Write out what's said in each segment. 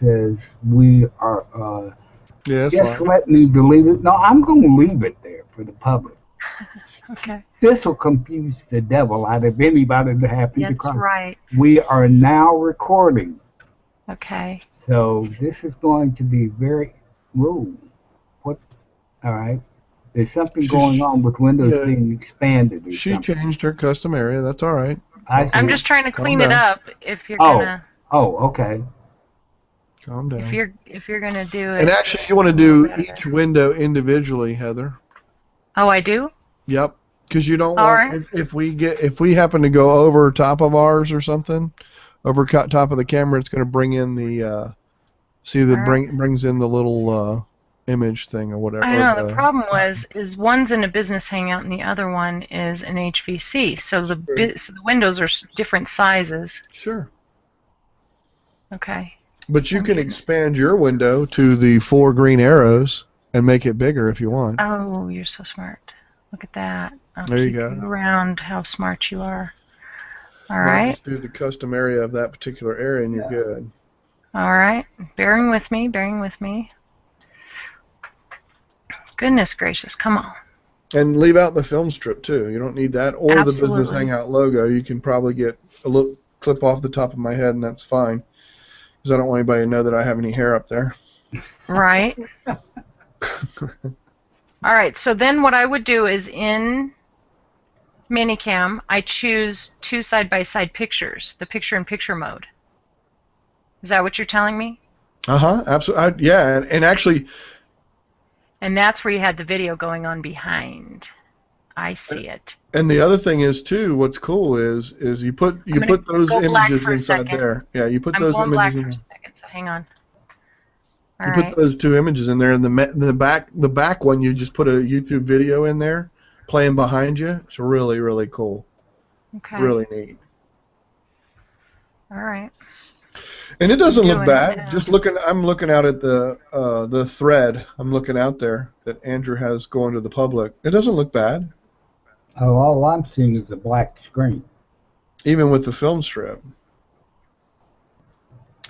says we are. Yeah, it's Just live. let me delete it. No, I'm going to leave it there for the public. Okay. This will confuse the devil out of anybody that happens That's across. right. We are now recording. Okay. So this is going to be very. Whoa. What? All right. There's something going on with Windows Yeah. being expanded or She something. changed her custom area. That's all right. I see. I'm just trying to Calm clean it down. up. If you're Oh. gonna, Oh, okay. Calm down. if you're gonna do it. And actually, you want to do each window individually, Heather. Oh, I do. Yep. Because you don't All want right. if we happen to go over top of ours or something, over top of the camera, it's going to bring in the brings in the little image thing or whatever. I know. The problem is one's in a business hangout and the other one is an HVC. So the windows are different sizes. Sure. Okay. But you can expand your window to the 4 green arrows and make it bigger if you want. Oh, you're so smart. Look at that. I'll There you keep go. around how smart you are. All Now right. just do the custom area of that particular area and you're good. All right. Bearing with me. Goodness gracious. Come on. And leave out the film strip too. You don't need that or Absolutely. the Business Hangout logo. You can probably get a little clip off the top of my head and that's fine. Because I don't want anybody to know that I have any hair up there. Right. All right. So then what I would do is in Minicam, I choose 2 side-by-side pictures, the picture-in-picture mode. Is that what you're telling me? Absolutely. Yeah, and actually. And that's where you had the video going on behind. I see it. And the other thing is too. What's cool is you put those images inside there. Yeah, you put those images black in. for a second, so hang on. You put those 2 images in there, and the back one you just put a YouTube video in there, playing behind you. It's really really cool. Okay. Really neat. All right. And it doesn't look bad. Now. Just looking, I'm looking out at the thread. I'm looking out there that Andrew has going to the public. It doesn't look bad. Oh, all I'm seeing is a black screen. Even with the film strip.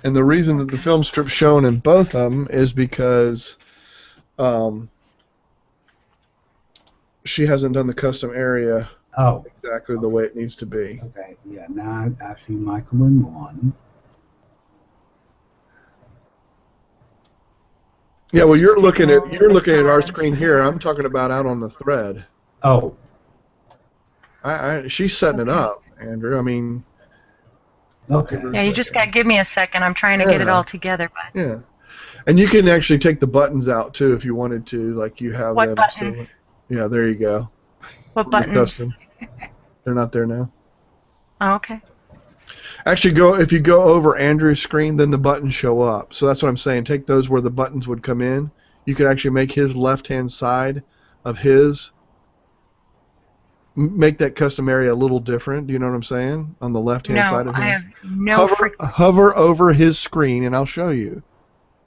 And the reason that the film strip's shown in both of them is because she hasn't done the custom area exactly the way it needs to be. Okay, yeah, now I see Michael in one. Yeah, well, you're looking at our screen here. I'm talking about out on the thread. Oh. She's setting it up, Andrew. I mean. Okay. Yeah, you just got to give me a second. I'm trying to get it all together. But. Yeah. And you can actually take the buttons out too if you wanted to, like you have what them. Button? So, yeah, there you go. What buttons? Custom. They're not there now. Oh, okay. Actually, if you go over Andrew's screen, then the buttons show up. So that's what I'm saying. Take those where the buttons would come in. You could actually make his left-hand side of his, make that custom area a little different. Do you know what I'm saying? On the left-hand side of his. No, I have no. Hover over his screen, and I'll show you.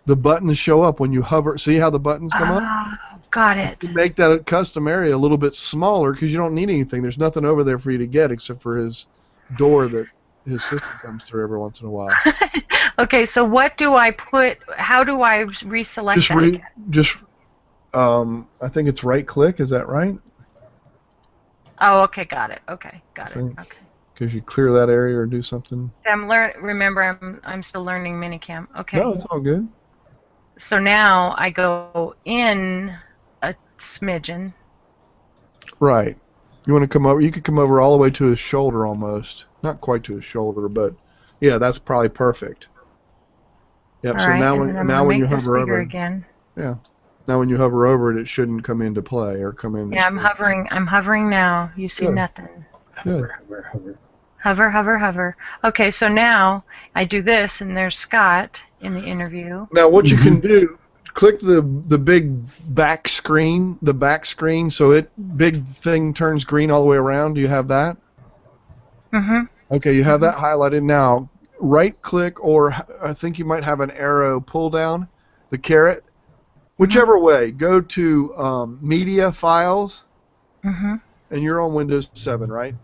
The buttons show up when you hover. See how the buttons come up? Got it. You make that custom area a little bit smaller because you don't need anything. There's nothing over there for you to get except for his door that his sister comes through every once in a while. Okay, so what do I put? How do I reselect that? I think it's right-click. Is that right? Oh, okay, got it. Okay, got it. Okay. Because you clear that area or do something. Remember, I'm still learning Minicam. Okay. No, it's all good. So now I go in a smidgen. Right. You want to come over? You could come over all the way to his shoulder almost. Not quite to his shoulder, but yeah, that's probably perfect. Yep. So now when you hover over again. Yeah. Now when you hover over it, it shouldn't come into play or come in. Yeah, I'm hovering now. You see nothing. Good. Hover. Okay, so now I do this, and there's Scott in the interview. Now what you can do, click the big back screen, so it big thing turns green all the way around. Do you have that? Mm-hmm. Okay, you have that highlighted. Now right-click, or I think you might have an arrow pull down, the caret. Whichever way, go to Media Files, and you're on Windows 7, right?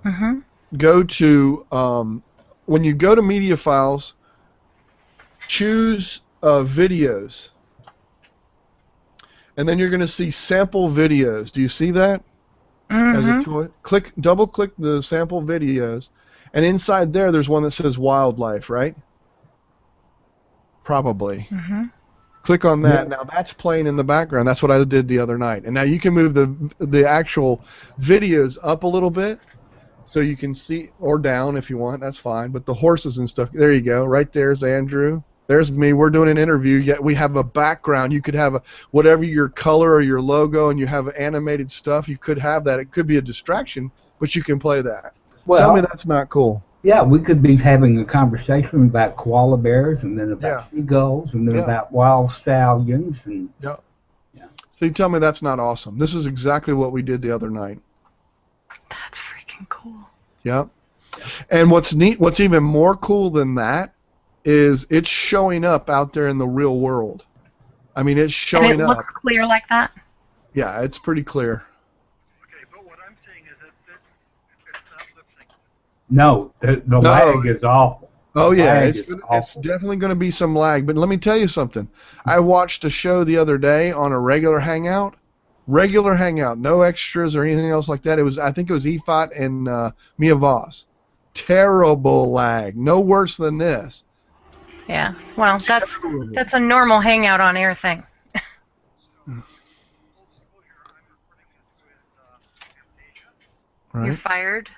Mm-hmm. Go to, when you go to Media Files, choose videos. And then you're going to see sample videos. Do you see that? As a choice? Double click the sample videos. And inside there's one that says wildlife, right? Probably. Click on that. Yeah. Now that's playing in the background. That's what I did the other night. And now you can move the actual videos up a little bit so you can see, or down if you want. That's fine. But the horses and stuff, there you go. Right there's Andrew. There's me. We're doing an interview. Yet we have a background. You could have whatever your color or your logo, and you have animated stuff. You could have that. It could be a distraction, but you can play that. Well, Tell me that's not cool. Yeah, we could be having a conversation about koala bears, and then about seagulls, and then about wild stallions, and So you tell me that's not awesome. This is exactly what we did the other night. That's freaking cool. Yep. And what's neat, what's even more cool than that, is it's showing up out there in the real world. I mean, it's showing and it up. looks clear like that? Yeah, it's pretty clear. Okay, but what I'm saying is that it's not lip sync. no, the lag is awful. Oh yeah, Lag it's is definitely going to be some lag. But let me tell you something. I watched a show the other day on a regular Hangout, no extras or anything else like that. I think it was EFOT and Mia Voss. Terrible lag, no worse than this. Yeah. Well, that's a normal Hangout on air thing. Right. You're fired.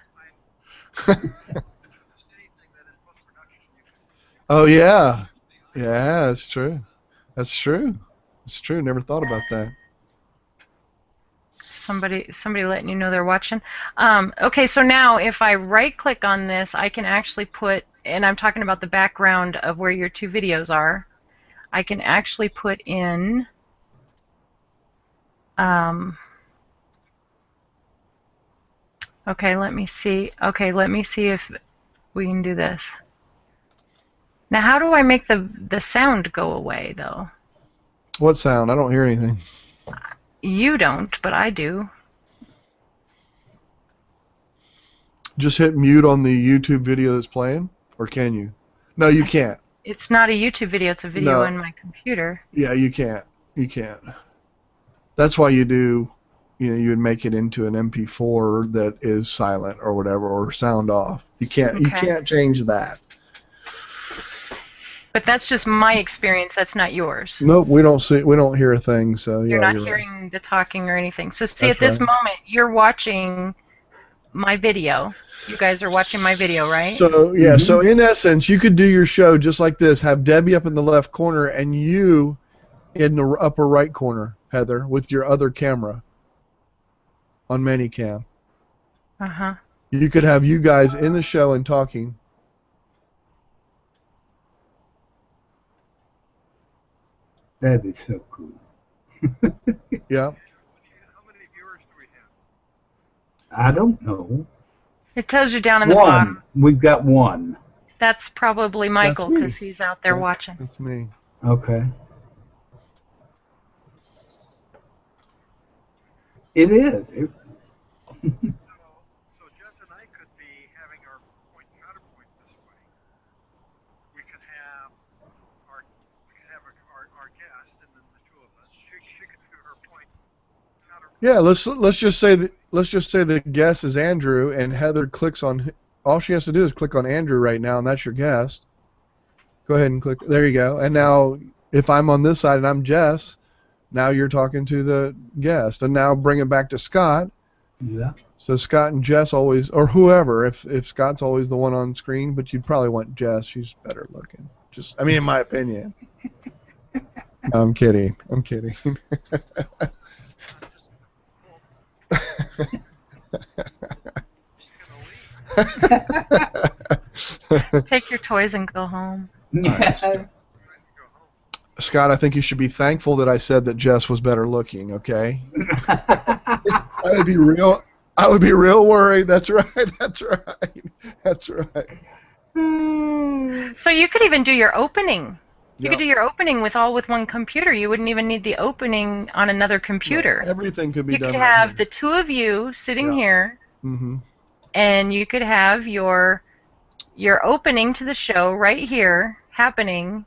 Oh yeah, yeah, that's true. That's true. It's true. Never thought about that. Somebody letting you know they're watching. Okay, so now if I right-click on this, I can actually put, and I'm talking about the background of where your two videos are. I can actually put in. Okay, let me see. Okay, let me see if we can do this. Now, how do I make the sound go away, though? What sound? I don't hear anything. You don't, but I do. Just hit mute on the YouTube video that's playing, or can you? No, you can't. It's not a YouTube video, it's a video No. on my computer. Yeah, you can't. You can't. That's why you do, you would make it into an MP4 that is silent or whatever, or sound off. You can't. You Okay. can't change that. But that's just my experience, that's not yours. Nope, we don't see. We don't hear a thing. So You're yeah, not right. hearing the talking or anything. So see, That's at this right. moment, you're watching my video. You guys are watching my video, right? So yeah, so in essence, you could do your show just like this. Have Debbie up in the left corner and you in the upper right corner, Heather, with your other camera on Manicam. Uh-huh. You could have you guys in the show and talking. That is so cool. Yeah. How many viewers do we have? I don't know. It tells you down in the bottom. One. We've got one. That's probably Michael me. because he's out there watching. That's me. Okay. It is. So Jess and I could be having our point and counterpoint this way. We could have our guest, and then the two of us. She could do her point counterpoint. Yeah, let's just say the guest is Andrew and Heather clicks on. All she has to do is click on Andrew right now, and that's your guest. Go ahead and click. There you go. And now, if I'm on this side and I'm Jess, now you're talking to the guest. And now bring it back to Scott. Yeah. So Scott and Jess always, or whoever, if Scott's always the one on screen, but you'd probably want Jess. She's better looking. I mean, in my opinion. No, I'm kidding. I'm kidding. Take your toys and go home. Scott, I think you should be thankful that I said that Jess was better looking. Okay. I would be real worried. That's right. That's right. That's right. So you could even do your opening. You Yeah. could do your opening with one computer. You wouldn't even need the opening on another computer. Everything could be You done. could have the two of you sitting here, Mm-hmm. and you could have your opening to the show right here happening,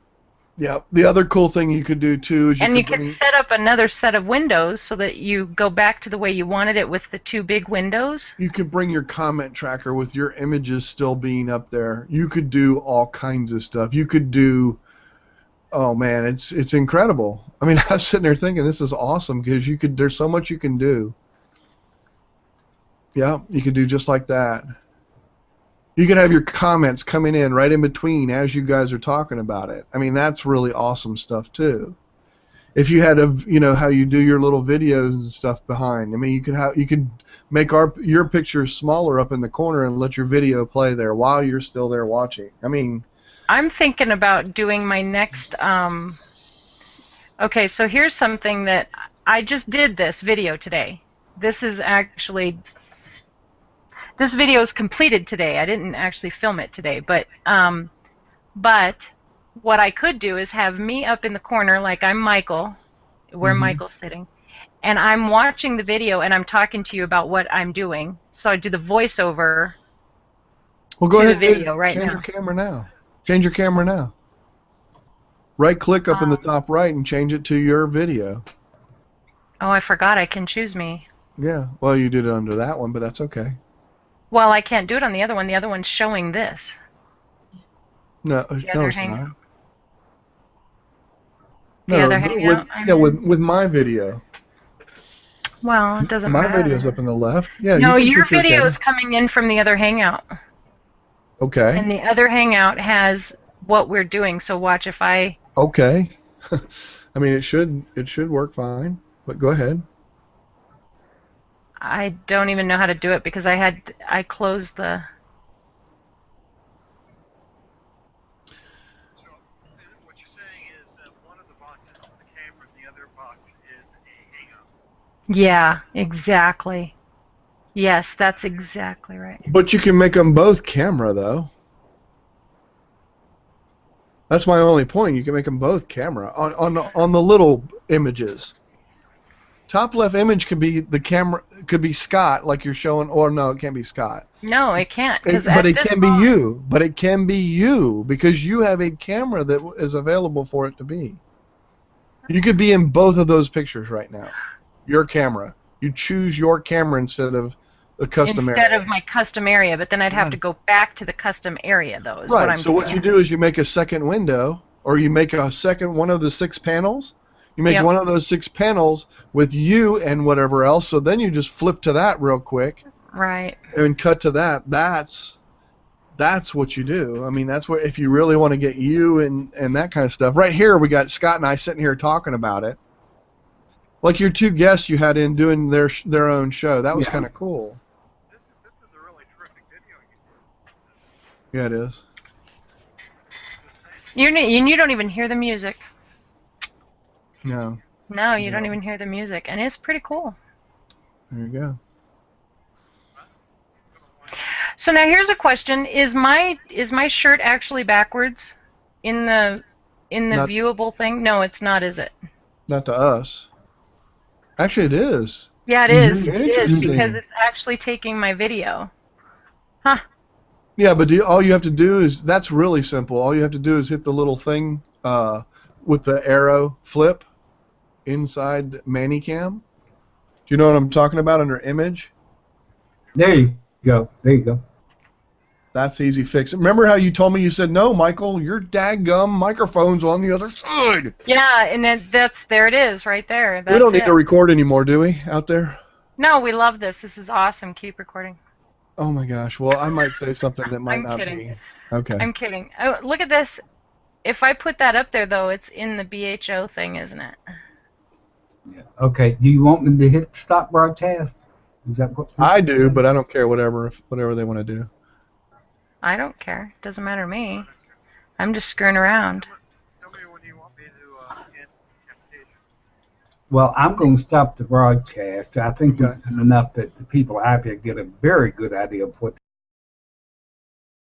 Yeah. The other cool thing you could do too is And you bring, could set up another set of windows so that you go back to the way you wanted it with the two big windows. you could bring your comment tracker with your images still being up there. You could do all kinds of stuff. You could do, oh man, it's incredible. I mean, I was sitting there thinking this is awesome because there's so much you can do. Yeah, you could do just like that. You can have your comments coming in right in between as you guys are talking about it. I mean, that's really awesome stuff too. If you had how you do your little videos and stuff behind. I mean, you could make your picture smaller up in the corner and let your video play there while you're still there watching. I mean, I'm thinking about doing my next. Okay, so here's something that I just did this video today. This video is completed today. I didn't actually film it today, but what I could do is have me up in the corner like I'm Michael, where Michael's sitting, and I'm watching the video and I'm talking to you about what I'm doing. So I do the voiceover well, go to ahead the video right change now. your camera now. Change your camera now. Right click up in the top right and change it to your video. Oh, I forgot I can choose me. Yeah, well, you did it under that one, but that's okay. Well, I can't do it on the other one. The other one's showing this. No, other it's hang- not. The other hangout? with my video. Well, it doesn't My matter. video's up in the left. Yeah. No, you can your put your video camera. is coming in from the other hangout. Okay. And the other hangout has what we're doing. So watch if I... Okay. I mean, it should work fine. But go ahead. I don't even know how to do it because I closed the... So what you're saying is that one of the boxes is the camera, and the other box is a hangout. Yeah, exactly. Yes, that's exactly right. But you can make them both camera though. That's my only point. You can make them both camera on the little images. Top left image could be the camera, could be Scott, like you're showing, or no, it can't be Scott. No, it can't. But it can be you. But it can be you because you have a camera that is available for it to be. You could be in both of those pictures right now. Your camera. You choose your camera instead of the custom area. Instead of my custom area, but then I'd have to go back to the custom area, though. Is Right. What I'm So what you do is you make a second window, or you make a second one of the 6 panels. You make one of those 6 panels with you and whatever else. So then you just flip to that real quick. Right. And cut to that. That's what you do. I mean, that's what if you really want to get you and that kind of stuff. Right here, we got Scott and I sitting here talking about it. Like your 2 guests you had in doing their own show. That was kind of cool. This is a really terrific video. Yeah, it is. You don't even hear the music. No. No, you don't even hear the music, and it's pretty cool. There you go. So now here's a question: Is my shirt actually backwards in the viewable thing? No, it's not, is it? Not to us. Actually, it is. Yeah, it is. It is Interesting. because it's actually taking my video. Huh. Yeah, but all you have to do is that's really simple. All you have to do is hit the little thing with the arrow flip inside ManyCam. Do you know what I'm talking about under image? There you go. There you go. That's easy fix. Remember how you told me, you said, no, Michael, your daggum microphone's on the other side. Yeah, and there it is right there. That's We don't need it. to record anymore, do we, out there? No, we love this. This is awesome. Keep recording. Oh, my gosh. Well, I might say something that might I'm not kidding. be. Okay. I'm kidding. Oh, look at this. If I put that up there, though, it's in the BHO thing, isn't it? Yeah. Okay. Do you want me to hit stop broadcast? Is that what? I do, but I don't care whatever they want to do. I don't care. Doesn't matter to me. I'm just screwing around. Tell me when you want me to end the application. Well, I'm going to stop the broadcast. I think Okay. we've done enough that the people out there get a very good idea of what